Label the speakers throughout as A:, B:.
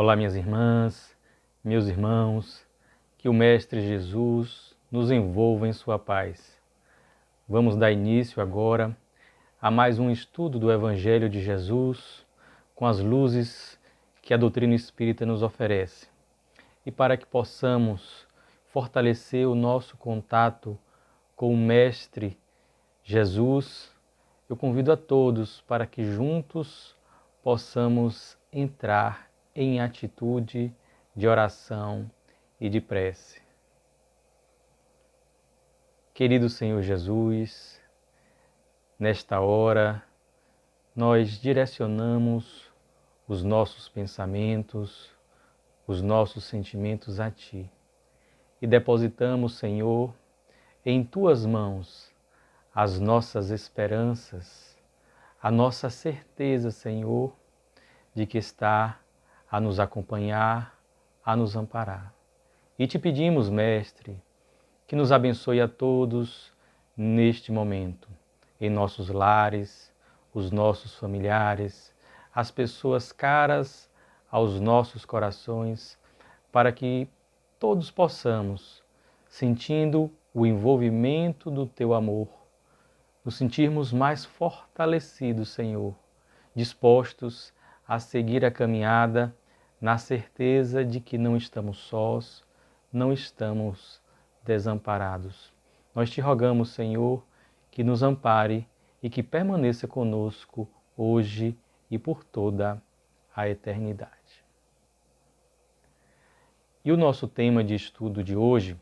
A: Olá, minhas irmãs, meus irmãos, que o Mestre Jesus nos envolva em sua paz. Vamos dar início agora a mais um estudo do Evangelho de Jesus com as luzes que a doutrina espírita nos oferece. E para que possamos fortalecer o nosso contato com o Mestre Jesus, eu convido a todos para que juntos possamos entrar em atitude de oração e de prece. Querido Senhor Jesus, nesta hora nós direcionamos os nossos pensamentos, os nossos sentimentos a Ti e depositamos, Senhor, em Tuas mãos as nossas esperanças, a nossa certeza, Senhor, de que está a nos acompanhar, a nos amparar. E te pedimos, Mestre, que nos abençoe a todos neste momento, em nossos lares, os nossos familiares, as pessoas caras aos nossos corações, para que todos possamos, sentindo o envolvimento do Teu amor, nos sentirmos mais fortalecidos, Senhor, dispostos a seguir a caminhada na certeza de que não estamos sós, não estamos desamparados. Nós te rogamos, Senhor, que nos ampare e que permaneça conosco hoje e por toda a eternidade. E o nosso tema de estudo de hoje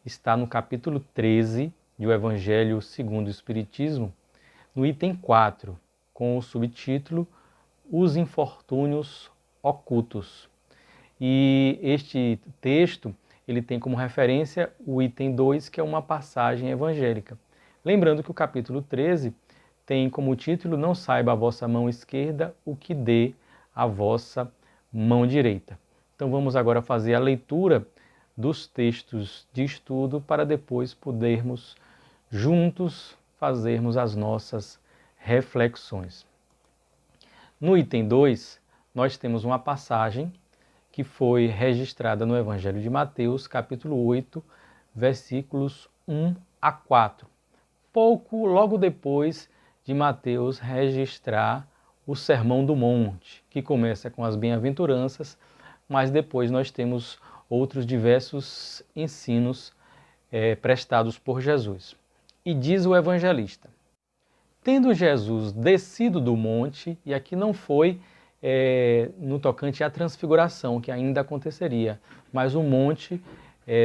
A: está no capítulo 13 do Evangelho segundo o Espiritismo, no item 4, com o subtítulo Os Infortúnios Ocultos. E este texto ele tem como referência o item 2, que é uma passagem evangélica. Lembrando que o capítulo 13 tem como título Não saiba a vossa mão esquerda o que dê a vossa mão direita. Então vamos agora fazer a leitura dos textos de estudo para depois podermos juntos fazermos as nossas reflexões. No item 2, nós temos uma passagem que foi registrada no Evangelho de Mateus, capítulo 8, versículos 1 a 4. Logo depois de Mateus registrar o Sermão do Monte, que começa com as bem-aventuranças, mas depois nós temos outros diversos ensinos prestados por Jesus. E diz o evangelista: tendo Jesus descido do monte, e aqui não foi no tocante à transfiguração, que ainda aconteceria, mas o monte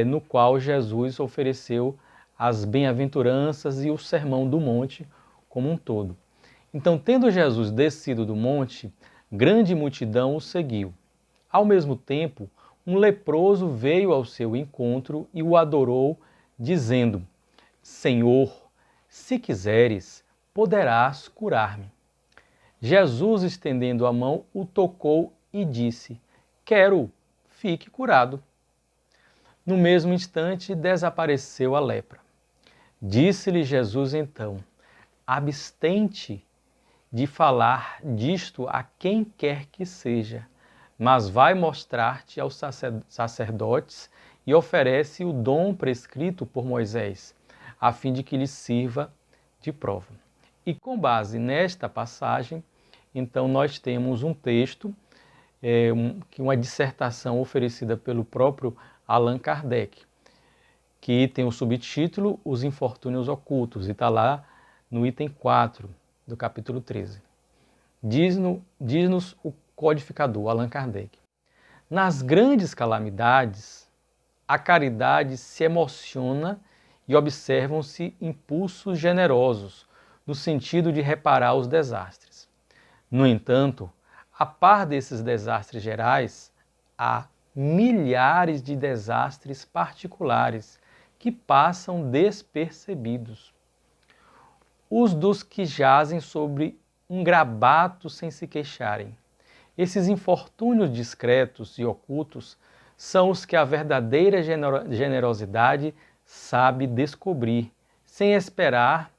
A: no qual Jesus ofereceu as bem-aventuranças e o sermão do monte como um todo. Então, tendo Jesus descido do monte, grande multidão o seguiu. Ao mesmo tempo, um leproso veio ao seu encontro e o adorou, dizendo: Senhor, se quiseres, poderás curar-me. Jesus, estendendo a mão, o tocou e disse: Quero, fique curado. No mesmo instante, desapareceu a lepra. Disse-lhe Jesus então: abstente de falar disto a quem quer que seja, mas vai mostrar-te aos sacerdotes e oferece o dom prescrito por Moisés, a fim de que lhes sirva de prova. E com base nesta passagem, então nós temos um texto, uma dissertação oferecida pelo próprio Allan Kardec, que tem o subtítulo Os Infortúnios Ocultos, e está lá no item 4 do capítulo 13. Diz-nos o codificador, Allan Kardec: nas grandes calamidades, a caridade se emociona e observam-se impulsos generosos, no sentido de reparar os desastres. No entanto, a par desses desastres gerais, há milhares de desastres particulares que passam despercebidos. Os dos que jazem sobre um grabato sem se queixarem. Esses infortúnios discretos e ocultos são os que a verdadeira generosidade sabe descobrir, sem esperar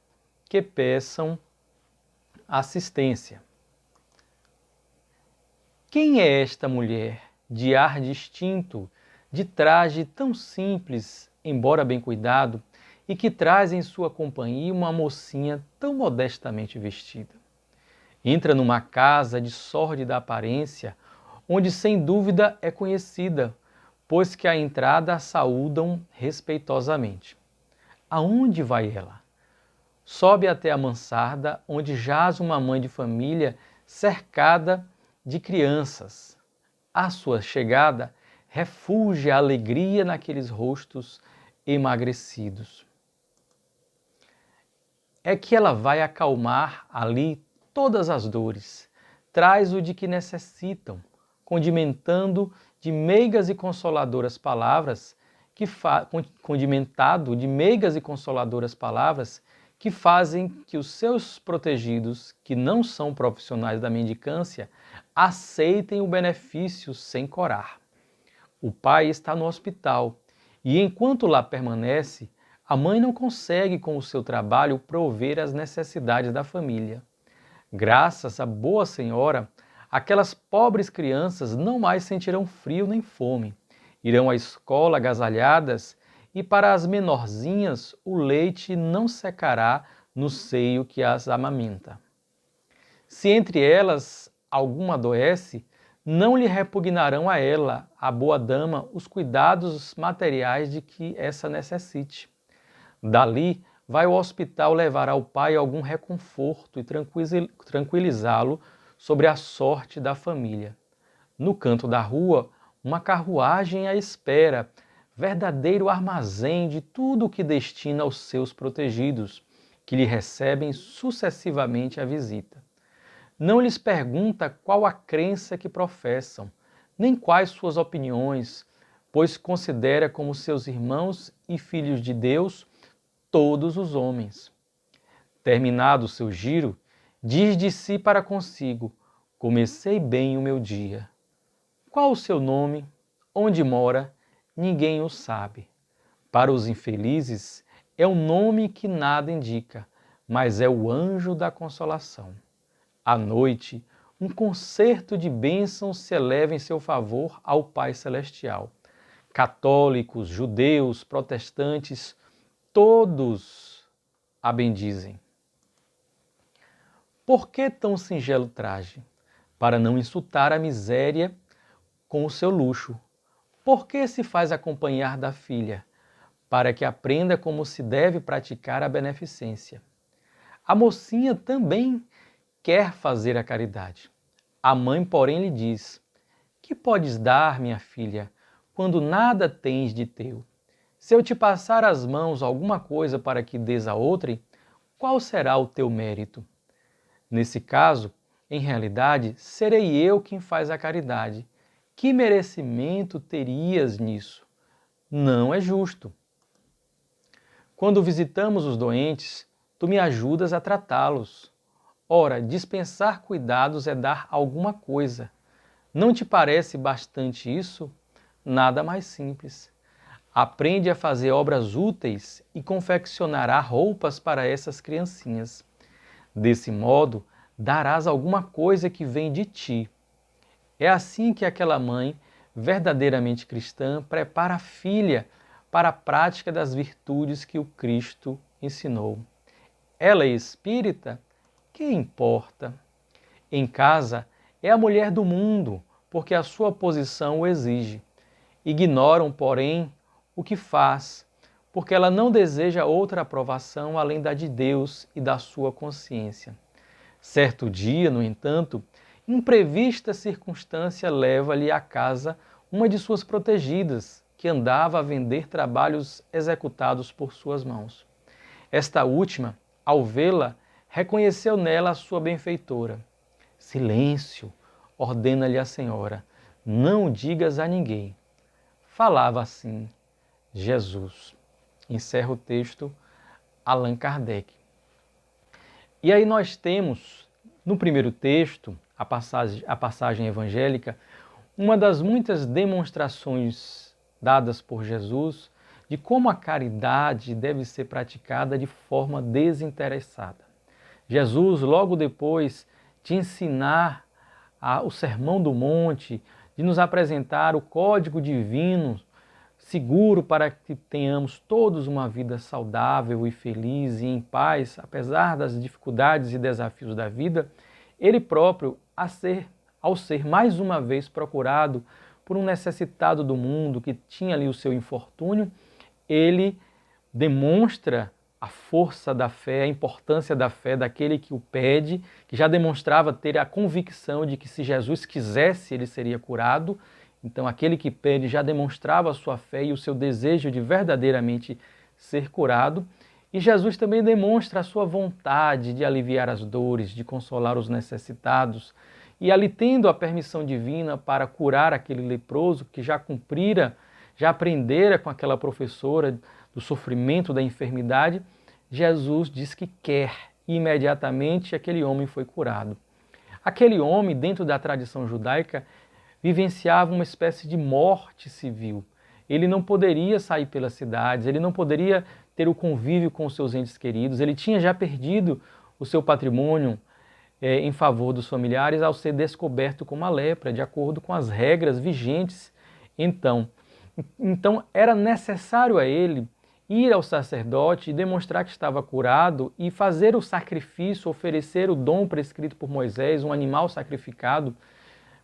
A: que peçam assistência. Quem é esta mulher de ar distinto, de traje tão simples, embora bem cuidado, e que traz em sua companhia uma mocinha tão modestamente vestida. Entra numa casa de sórdida aparência, onde sem dúvida é conhecida, pois que à entrada a saúdam respeitosamente. Aonde vai ela? Sobe até a mansarda, onde jaz uma mãe de família cercada de crianças. À sua chegada, refulge a alegria naqueles rostos emagrecidos. É que ela vai acalmar ali todas as dores, traz o de que necessitam, condimentando de meigas e consoladoras palavras condimentado de meigas e consoladoras palavras que fazem que os seus protegidos, que não são profissionais da mendicância, aceitem o benefício sem corar. O pai está no hospital e, enquanto lá permanece, a mãe não consegue, com o seu trabalho, prover as necessidades da família. Graças à boa senhora, aquelas pobres crianças não mais sentirão frio nem fome. Irão à escola agasalhadas e para as menorzinhas o leite não secará no seio que as amamenta. Se entre elas alguma adoece, não lhe repugnarão a ela, a boa dama, os cuidados materiais de que essa necessite. Dali, vai ao hospital levar ao pai algum reconforto e tranquilizá-lo sobre a sorte da família. No canto da rua, uma carruagem à espera, verdadeiro armazém de tudo o que destina aos seus protegidos, que lhe recebem sucessivamente a visita. Não lhes pergunta qual a crença que professam, nem quais suas opiniões, pois considera como seus irmãos e filhos de Deus todos os homens. Terminado o seu giro, diz de si para consigo: comecei bem o meu dia. Qual o seu nome? Onde mora? Ninguém o sabe. Para os infelizes, é um nome que nada indica, mas é o anjo da consolação. À noite, um concerto de bênçãos se eleva em seu favor ao Pai Celestial. Católicos, judeus, protestantes, todos a bendizem. Por que tão singelo traje? Para não insultar a miséria com o seu luxo. Por que se faz acompanhar da filha? Para que aprenda como se deve praticar a beneficência. A mocinha também quer fazer a caridade. A mãe, porém, lhe diz: que podes dar, minha filha, quando nada tens de teu? Se eu te passar as mãos alguma coisa para que dês a outrem, qual será o teu mérito? Nesse caso, em realidade, serei eu quem faz a caridade. Que merecimento terias nisso? Não é justo. Quando visitamos os doentes, tu me ajudas a tratá-los. Ora, dispensar cuidados é dar alguma coisa. Não te parece bastante isso? Nada mais simples. Aprende a fazer obras úteis e confeccionará roupas para essas criancinhas. Desse modo, darás alguma coisa que vem de ti. É assim que aquela mãe, verdadeiramente cristã, prepara a filha para a prática das virtudes que o Cristo ensinou. Ela é espírita? Que importa? Em casa, é a mulher do mundo, porque a sua posição o exige. Ignoram, porém, o que faz, porque ela não deseja outra aprovação além da de Deus e da sua consciência. Certo dia, no entanto, imprevista circunstância leva-lhe à casa uma de suas protegidas, que andava a vender trabalhos executados por suas mãos. Esta última, ao vê-la, reconheceu nela a sua benfeitora. Silêncio, ordena-lhe a senhora, não digas a ninguém. Falava assim Jesus. Encerra o texto Allan Kardec. E aí nós temos, no primeiro texto, a passagem evangélica, uma das muitas demonstrações dadas por Jesus de como a caridade deve ser praticada de forma desinteressada. Jesus, logo depois de ensinar o Sermão do Monte, de nos apresentar o código divino seguro para que tenhamos todos uma vida saudável e feliz e em paz, apesar das dificuldades e desafios da vida, ele próprio, ao ser mais uma vez procurado por um necessitado do mundo que tinha ali o seu infortúnio, ele demonstra a força da fé, a importância da fé daquele que o pede, que já demonstrava ter a convicção de que se Jesus quisesse, ele seria curado. Então aquele que pede já demonstrava a sua fé e o seu desejo de verdadeiramente ser curado. E Jesus também demonstra a sua vontade de aliviar as dores, de consolar os necessitados. E ali tendo a permissão divina para curar aquele leproso que já cumprira, já aprendera com aquela professora do sofrimento, da enfermidade, Jesus diz que quer, e imediatamente aquele homem foi curado. Aquele homem, dentro da tradição judaica, vivenciava uma espécie de morte civil. Ele não poderia sair pelas cidades, ele não poderia ter o convívio com os seus entes queridos, ele tinha já perdido o seu patrimônio em favor dos familiares ao ser descoberto com uma lepra, de acordo com as regras vigentes. Então era necessário a ele ir ao sacerdote e demonstrar que estava curado e fazer o sacrifício, oferecer o dom prescrito por Moisés, um animal sacrificado,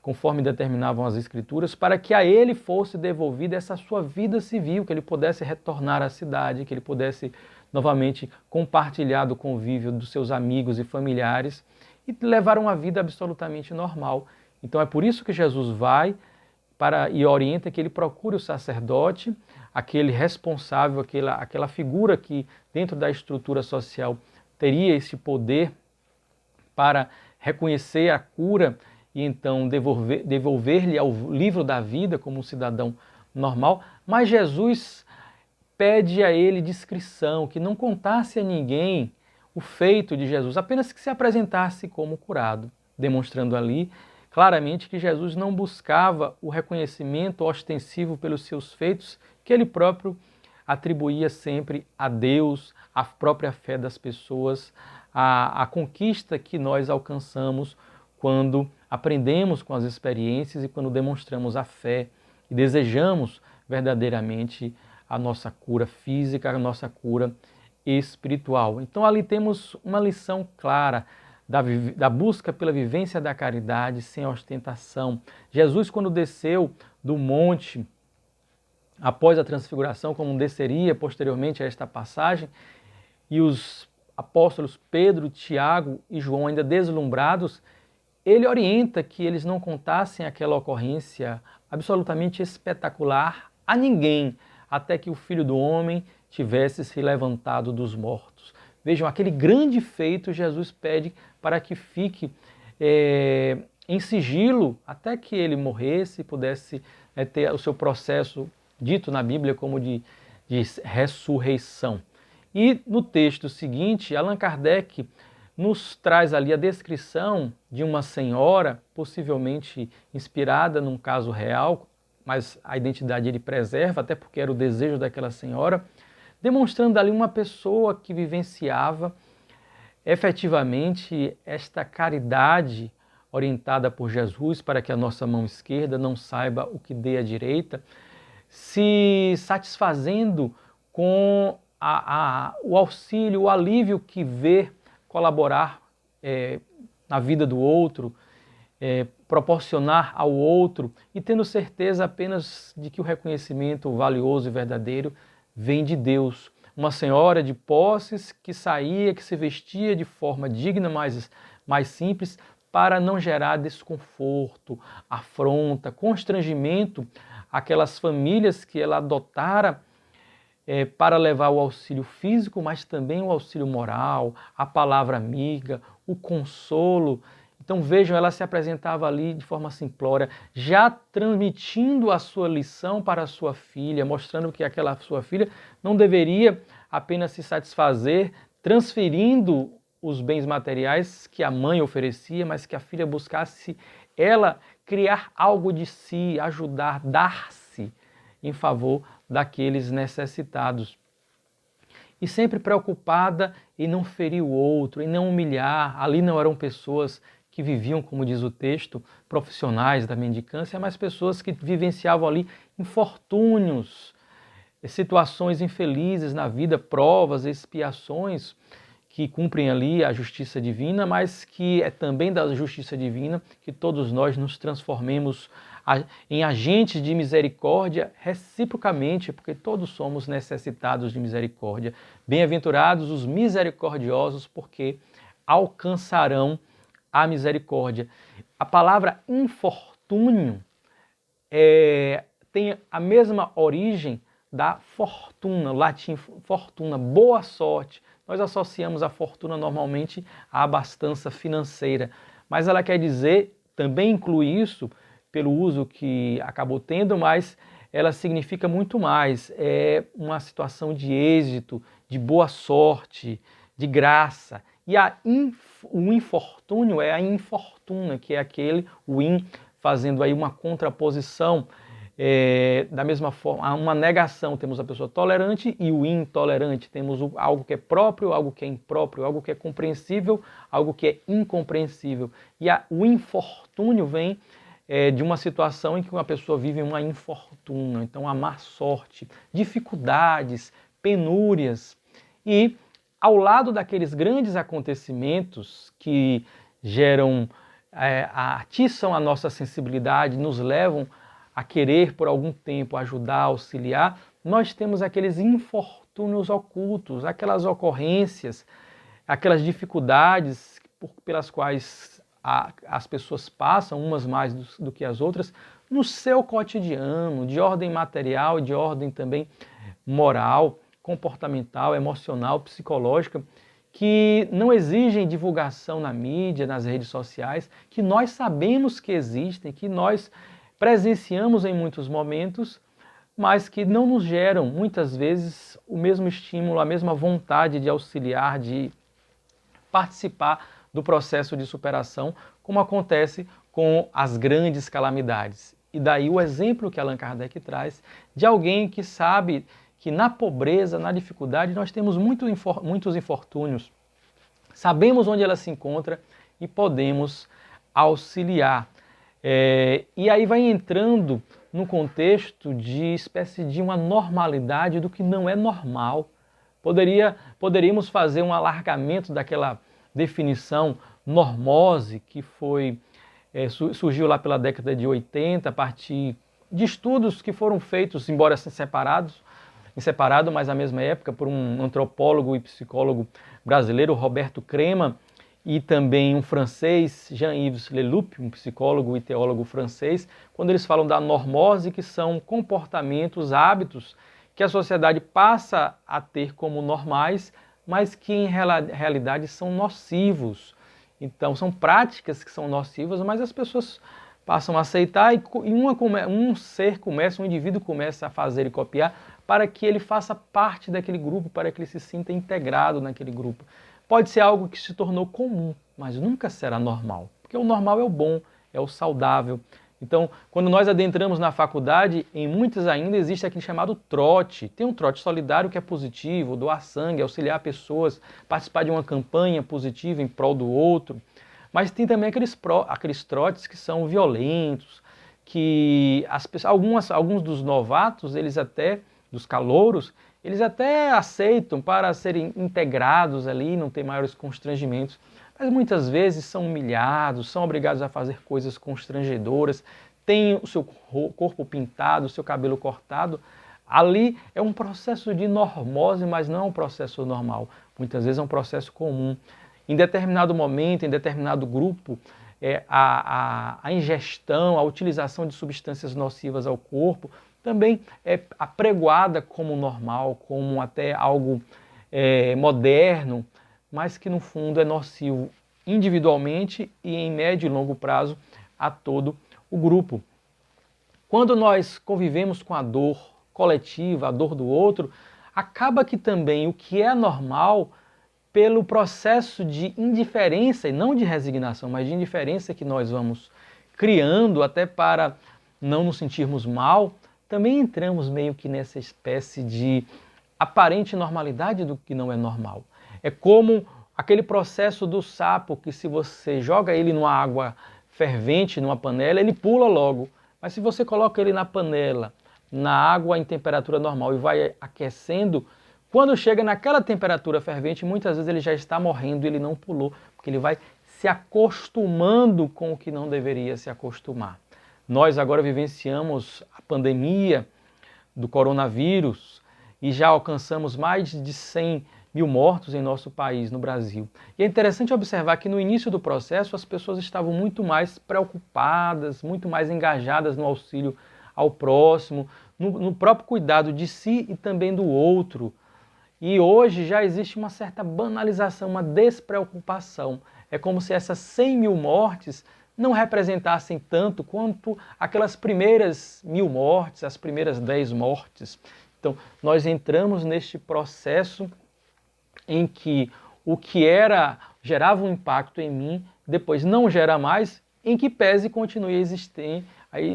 A: conforme determinavam as Escrituras, para que a ele fosse devolvida essa sua vida civil, que ele pudesse retornar à cidade, que ele pudesse novamente compartilhar do convívio dos seus amigos e familiares e levar uma vida absolutamente normal. Então é por isso que Jesus vai e orienta que ele procure o sacerdote, aquele responsável, aquela figura que dentro da estrutura social teria esse poder para reconhecer a cura e então devolver-lhe ao livro da vida como um cidadão normal. Mas Jesus pede a ele discrição, que não contasse a ninguém o feito de Jesus, apenas que se apresentasse como curado, demonstrando ali claramente que Jesus não buscava o reconhecimento ostensivo pelos seus feitos, que ele próprio atribuía sempre a Deus, à própria fé das pessoas, a conquista que nós alcançamos quando aprendemos com as experiências e quando demonstramos a fé e desejamos verdadeiramente a nossa cura física, a nossa cura espiritual. Então ali temos uma lição clara da busca pela vivência da caridade sem ostentação. Jesus, quando desceu do monte, após a transfiguração, como desceria posteriormente a esta passagem, e os apóstolos Pedro, Tiago e João ainda deslumbrados, ele orienta que eles não contassem aquela ocorrência absolutamente espetacular a ninguém, até que o Filho do Homem tivesse se levantado dos mortos. Vejam, aquele grande feito Jesus pede para que fique em sigilo até que ele morresse e pudesse ter o seu processo dito na Bíblia como de ressurreição. E no texto seguinte, Allan Kardec nos traz ali a descrição de uma senhora, possivelmente inspirada num caso real, mas a identidade ele preserva, até porque era o desejo daquela senhora, demonstrando ali uma pessoa que vivenciava efetivamente esta caridade orientada por Jesus para que a nossa mão esquerda não saiba o que dê à direita, se satisfazendo com o auxílio, o alívio que vê colaborar na vida do outro, proporcionar ao outro e tendo certeza apenas de que o reconhecimento valioso e verdadeiro vem de Deus. Uma senhora de posses que saía, que se vestia de forma digna, mais simples, para não gerar desconforto, afronta, constrangimento àquelas famílias que ela adotara para levar o auxílio físico, mas também o auxílio moral, a palavra amiga, o consolo. Então vejam, ela se apresentava ali de forma simplória, já transmitindo a sua lição para a sua filha, mostrando que aquela sua filha não deveria apenas se satisfazer transferindo os bens materiais que a mãe oferecia, mas que a filha buscasse ela criar algo de si, ajudar, dar-se em favor daqueles necessitados. E sempre preocupada em não ferir o outro, em não humilhar. Ali não eram pessoas que viviam, como diz o texto, profissionais da mendicância, mas pessoas que vivenciavam ali infortúnios, situações infelizes na vida, provas, expiações que cumprem ali a justiça divina, mas que é também da justiça divina que todos nós nos transformemos em agentes de misericórdia reciprocamente, porque todos somos necessitados de misericórdia. Bem-aventurados os misericordiosos, porque alcançarão a misericórdia. A palavra infortúnio tem a mesma origem da fortuna, latim fortuna, boa sorte. Nós associamos a fortuna normalmente à abastança financeira, mas ela quer dizer, também inclui isso, pelo uso que acabou tendo, mas ela significa muito mais. É uma situação de êxito, de boa sorte, de graça. E o infortúnio é a infortuna, que é aquele, o in, fazendo aí uma contraposição. Da mesma forma, há uma negação, temos a pessoa tolerante e o intolerante, temos algo que é próprio, algo que é impróprio, algo que é compreensível, algo que é incompreensível. E o infortúnio vem de uma situação em que uma pessoa vive uma infortuna, então a má sorte, dificuldades, penúrias. E ao lado daqueles grandes acontecimentos que geram, atiçam a nossa sensibilidade, nos levam a querer por algum tempo ajudar, auxiliar, nós temos aqueles infortúnios ocultos, aquelas ocorrências, aquelas dificuldades pelas quais as pessoas passam, umas mais do que as outras, no seu cotidiano, de ordem material, de ordem também moral, comportamental, emocional, psicológica, que não exigem divulgação na mídia, nas redes sociais, que nós sabemos que existem, que nós presenciamos em muitos momentos, mas que não nos geram, muitas vezes, o mesmo estímulo, a mesma vontade de auxiliar, de participar do processo de superação, como acontece com as grandes calamidades. E daí o exemplo que Allan Kardec traz de alguém que sabe que na pobreza, na dificuldade, nós temos muitos infortúnios, sabemos onde ela se encontra e podemos auxiliar. E aí vai entrando no contexto de espécie de uma normalidade do que não é normal. Poderíamos fazer um alargamento daquela definição normose que surgiu lá pela década de 80, a partir de estudos que foram feitos, embora separado, mas na mesma época, por um antropólogo e psicólogo brasileiro, Roberto Crema, e também um francês, Jean-Yves Leloup, um psicólogo e teólogo francês, quando eles falam da normose, que são comportamentos, hábitos que a sociedade passa a ter como normais, mas que em realidade são nocivos. Então são práticas que são nocivas, mas as pessoas passam a aceitar e um indivíduo começa a fazer e copiar para que ele faça parte daquele grupo, para que ele se sinta integrado naquele grupo. Pode ser algo que se tornou comum, mas nunca será normal, porque o normal é o bom, é o saudável. Então, quando nós adentramos na faculdade, em muitas ainda existe aquele chamado trote. Tem um trote solidário que é positivo, doar sangue, auxiliar pessoas, participar de uma campanha positiva em prol do outro. Mas tem também aqueles trotes que são violentos, que alguns dos novatos, dos calouros, eles até aceitam para serem integrados ali, não ter maiores constrangimentos, mas muitas vezes são humilhados, são obrigados a fazer coisas constrangedoras, têm o seu corpo pintado, o seu cabelo cortado. Ali é um processo de normose, mas não é um processo normal. Muitas vezes é um processo comum. Em determinado momento, em determinado grupo, a ingestão, a utilização de substâncias nocivas ao corpo também é apregoada como normal, como até algo moderno, mas que no fundo é nocivo individualmente e em médio e longo prazo a todo o grupo. Quando nós convivemos com a dor coletiva, a dor do outro, acaba que também o que é normal, pelo processo de indiferença, e não de resignação, mas de indiferença que nós vamos criando até para não nos sentirmos mal, também entramos meio que nessa espécie de aparente normalidade do que não é normal. É como aquele processo do sapo que se você joga ele numa água fervente, numa panela, ele pula logo. Mas se você coloca ele na panela, na água em temperatura normal e vai aquecendo, quando chega naquela temperatura fervente, muitas vezes ele já está morrendo e ele não pulou, porque ele vai se acostumando com o que não deveria se acostumar. Nós agora vivenciamos a pandemia do coronavírus e já alcançamos mais de 100 mil mortos em nosso país, no Brasil. E é interessante observar que no início do processo as pessoas estavam muito mais preocupadas, muito mais engajadas no auxílio ao próximo, no próprio cuidado de si e também do outro. E hoje já existe uma certa banalização, uma despreocupação. É como se essas 100 mil mortes não representassem tanto quanto aquelas primeiras 1000 mortes, as primeiras 10 mortes. Então, nós entramos neste processo em que o que gerava um impacto em mim, depois não gera mais, em que pese continue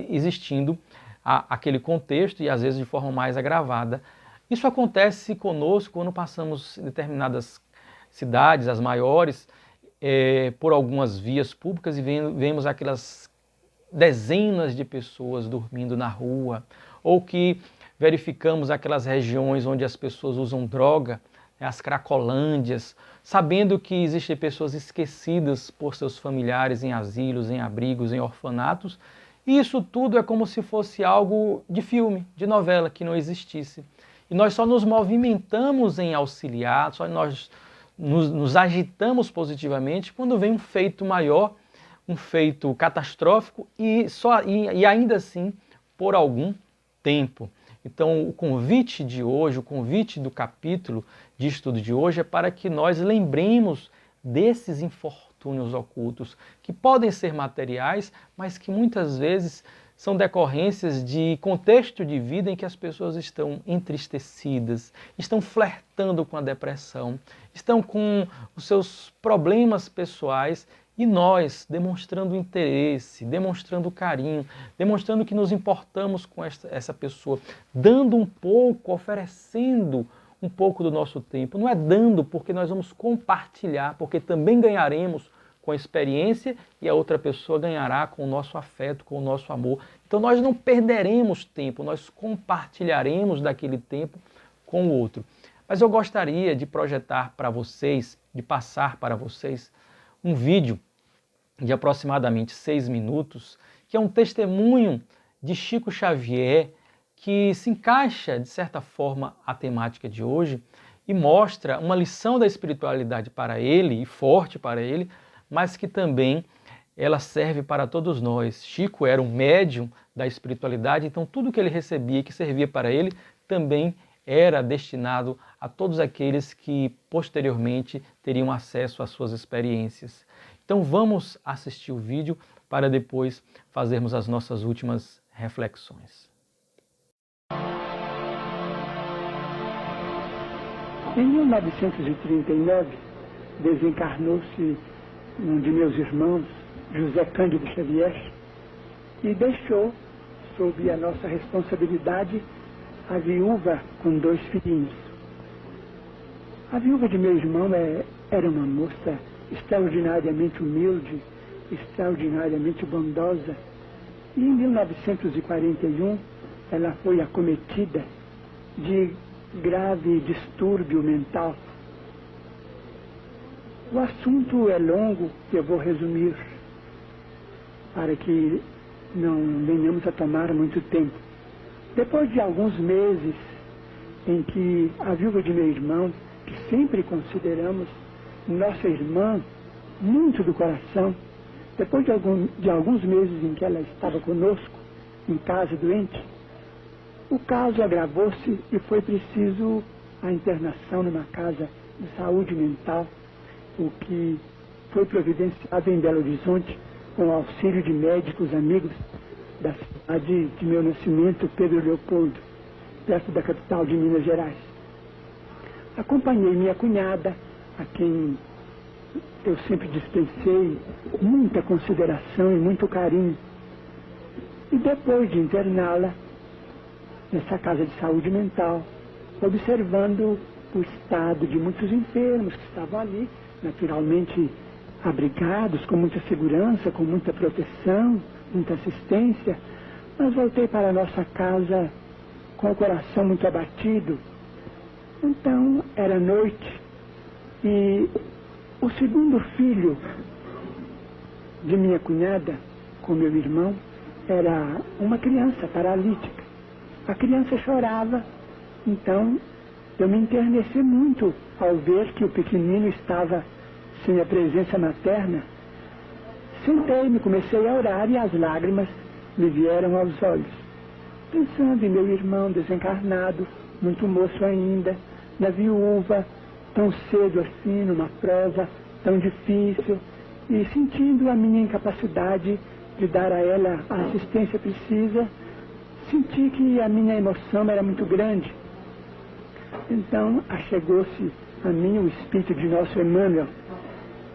A: existindo aquele contexto e às vezes de forma mais agravada. Isso acontece conosco quando passamos em determinadas cidades, as maiores, por algumas vias públicas e vemos aquelas dezenas de pessoas dormindo na rua, ou que verificamos aquelas regiões onde as pessoas usam droga, as cracolândias, sabendo que existem pessoas esquecidas por seus familiares em asilos, em abrigos, em orfanatos, e isso tudo é como se fosse algo de filme, de novela, que não existisse. E nós só nos movimentamos em auxiliar, só nós nos agitamos positivamente quando vem um feito maior, um feito catastrófico e ainda assim por algum tempo. Então o convite de hoje, o convite do capítulo de estudo de hoje é para que nós lembremos desses infortúnios ocultos, que podem ser materiais, mas que muitas vezes são decorrências de contexto de vida em que as pessoas estão entristecidas, estão flertando com a depressão, estão com os seus problemas pessoais e nós demonstrando interesse, demonstrando carinho, demonstrando que nos importamos com essa pessoa, dando um pouco, oferecendo um pouco do nosso tempo. Não é dando porque nós vamos compartilhar, porque também ganharemos com a experiência e a outra pessoa ganhará com o nosso afeto, com o nosso amor. Então nós não perderemos tempo, nós compartilharemos daquele tempo com o outro. Mas eu gostaria de projetar para vocês, de passar para vocês, um vídeo de aproximadamente 6 minutos, que é um testemunho de Chico Xavier, que se encaixa, de certa forma, à temática de hoje e mostra uma lição da espiritualidade para ele, e forte para ele, mas que também ela serve para todos nós. Chico era um médium da espiritualidade, então tudo que ele recebia, que servia para ele, também era destinado a todos aqueles que posteriormente teriam acesso às suas experiências. Então vamos assistir o vídeo para depois fazermos as nossas últimas reflexões.
B: Em 1939, desencarnou-se um de meus irmãos, José Cândido Xavier, e deixou, sob a nossa responsabilidade, a viúva com 2 filhinhos. A viúva de meu irmão era uma moça extraordinariamente humilde, extraordinariamente bondosa, e em 1941 ela foi acometida de grave distúrbio mental. O assunto é longo, eu vou resumir para que não venhamos a tomar muito tempo. Depois de alguns meses em que a viúva de meu irmão, que sempre consideramos nossa irmã muito do coração, depois de alguns meses em que ela estava conosco, em casa doente, o caso agravou-se e foi preciso a internação numa casa de saúde mental, o que foi providenciado em Belo Horizonte com o auxílio de médicos amigos da cidade de meu nascimento, Pedro Leopoldo, perto da capital de Minas Gerais. Acompanhei minha cunhada, a quem eu sempre dispensei muita consideração e muito carinho. E depois de interná-la nessa casa de saúde mental, observando o estado de muitos enfermos que estavam ali, naturalmente abrigados, com muita segurança, com muita proteção, muita assistência, mas voltei para a nossa casa com o coração muito abatido. Então, era noite e o segundo filho de minha cunhada, com meu irmão, era uma criança paralítica. A criança chorava, então eu me enterneci muito ao ver que o pequenino estava sem a presença materna. Sentei-me, comecei a orar e as lágrimas me vieram aos olhos, pensando em meu irmão desencarnado, muito moço ainda, na viúva, tão cedo assim, numa prova tão difícil, e sentindo a minha incapacidade de dar a ela a assistência precisa, senti que a minha emoção era muito grande. Então, achegou-se a mim o espírito de nosso Emmanuel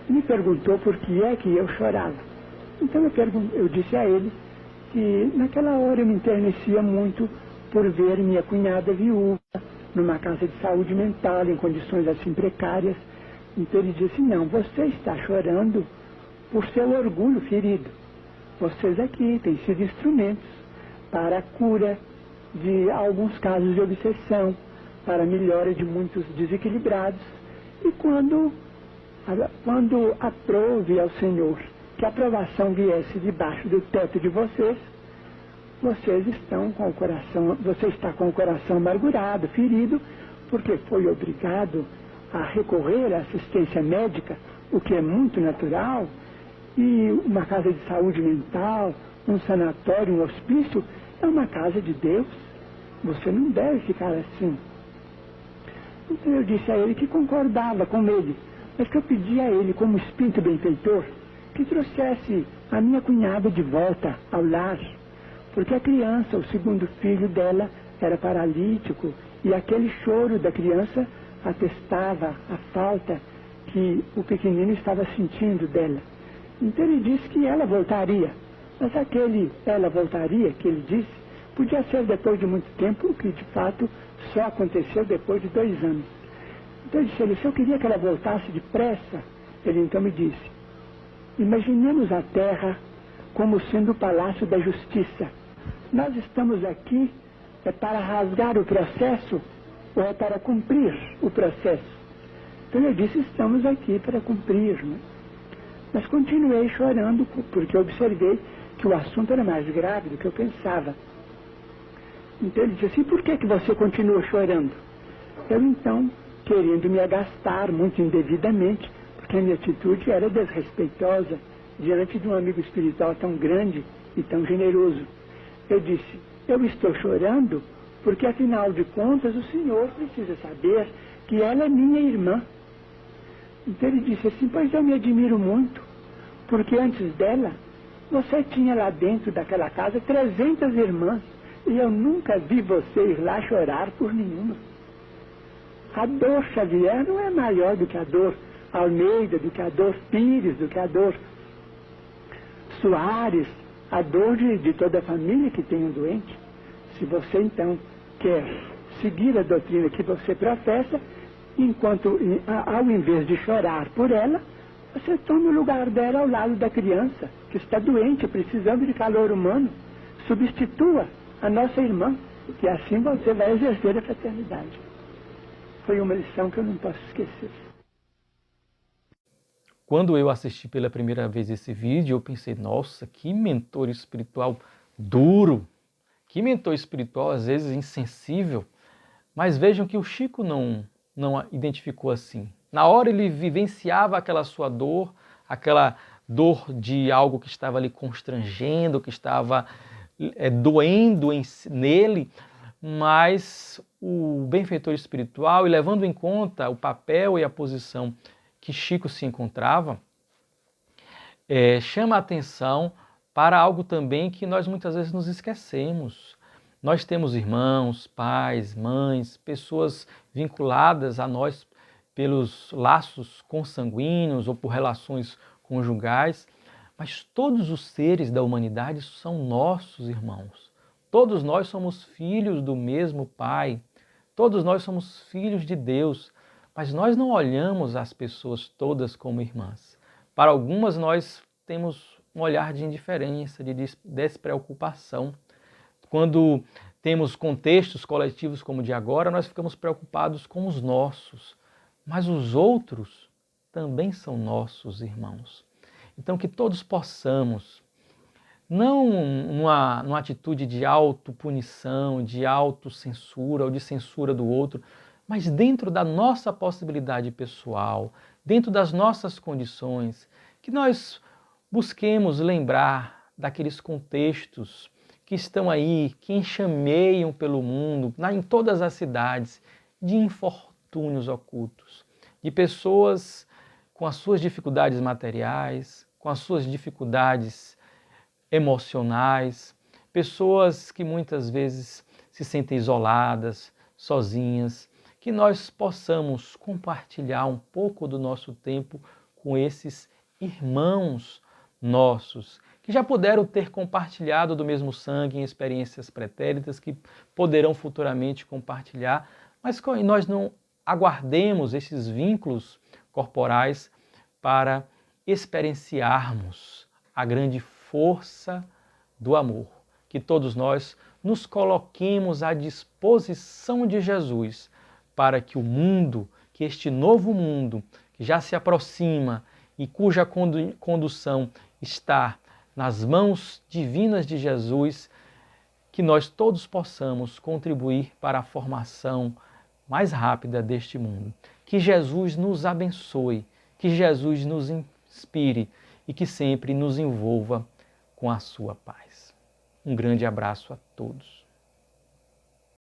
B: e me perguntou por que é que eu chorava. Então eu disse a ele que naquela hora eu me enternecia muito por ver minha cunhada viúva numa casa de saúde mental, em condições assim precárias. Então ele disse: não, você está chorando por seu orgulho ferido. Vocês aqui têm sido instrumentos para a cura de alguns casos de obsessão, para a melhora de muitos desequilibrados. E quando aprove ao Senhor que a aprovação viesse debaixo do teto de vocês, você está com o coração amargurado, ferido, porque foi obrigado a recorrer à assistência médica, o que é muito natural, e uma casa de saúde mental, um sanatório, um hospício, é uma casa de Deus. Você não deve ficar assim. Então eu disse a ele que concordava com ele, mas que eu pedia a ele, como espírito benfeitor, que trouxesse a minha cunhada de volta ao lar, porque a criança, o segundo filho dela, era paralítico, e aquele choro da criança atestava a falta que o pequenino estava sentindo dela. Então ele disse que ela voltaria, mas ela voltaria, que ele disse, podia ser depois de muito tempo, o que de fato só aconteceu depois de 2 anos. Então eu disse a ele: se eu queria que ela voltasse depressa, ele então me disse: imaginemos a Terra como sendo o palácio da justiça. Nós estamos aqui para rasgar o processo ou é para cumprir o processo? Então eu disse: estamos aqui para cumprir, né? Mas continuei chorando porque observei que o assunto era mais grave do que eu pensava. Então ele disse assim: por que você continua chorando? Eu então, querendo me agastar muito indevidamente, porque a minha atitude era desrespeitosa diante de um amigo espiritual tão grande e tão generoso, eu disse: eu estou chorando porque afinal de contas o senhor precisa saber que ela é minha irmã. Então ele disse assim: pois eu me admiro muito, porque antes dela você tinha lá dentro daquela casa 300 irmãs, e eu nunca vi você ir lá chorar por nenhuma. A dor Xavier não é maior do que a dor Almeida, do que a dor Pires, do que a dor Soares, a dor de toda a família que tem um doente. Se você então quer seguir a doutrina que você professa, ao invés de chorar por ela, você toma o lugar dela ao lado da criança que está doente, precisando de calor humano. Substitua a nossa irmã, e assim você vai exercer a fraternidade. Foi uma lição que eu não posso esquecer.
A: Quando eu assisti pela primeira vez esse vídeo, eu pensei: nossa, que mentor espiritual duro, que mentor espiritual às vezes insensível. Mas vejam que o Chico não identificou assim. Na hora ele vivenciava aquela sua dor, aquela dor de algo que estava ali constrangendo, que estava doendo nele, mas o benfeitor espiritual, e levando em conta o papel e a posição que Chico se encontrava, chama a atenção para algo também que nós muitas vezes nos esquecemos. Nós temos irmãos, pais, mães, pessoas vinculadas a nós pelos laços consanguíneos ou por relações conjugais, mas todos os seres da humanidade são nossos irmãos. Todos nós somos filhos do mesmo Pai. Todos nós somos filhos de Deus. Mas nós não olhamos as pessoas todas como irmãs. Para algumas nós temos um olhar de indiferença, de despreocupação. Quando temos contextos coletivos como o de agora, nós ficamos preocupados com os nossos, mas os outros também são nossos irmãos. Então que todos possamos, não numa atitude de autopunição, de autocensura ou de censura do outro, mas dentro da nossa possibilidade pessoal, dentro das nossas condições, que nós busquemos lembrar daqueles contextos que estão aí, que enxameiam pelo mundo, em todas as cidades, de infortúnios ocultos, de pessoas com as suas dificuldades materiais, com as suas dificuldades emocionais, pessoas que muitas vezes se sentem isoladas, sozinhas, que nós possamos compartilhar um pouco do nosso tempo com esses irmãos nossos, que já puderam ter compartilhado do mesmo sangue em experiências pretéritas, que poderão futuramente compartilhar, mas que nós não aguardemos esses vínculos corporais para experienciarmos a grande força do amor. Que todos nós nos coloquemos à disposição de Jesus para que o mundo, que este novo mundo que já se aproxima e cuja condução está nas mãos divinas de Jesus, que nós todos possamos contribuir para a formação mais rápida deste mundo. Que Jesus nos abençoe, que Jesus nos inspire e que sempre nos envolva com a sua paz. Um grande abraço a todos.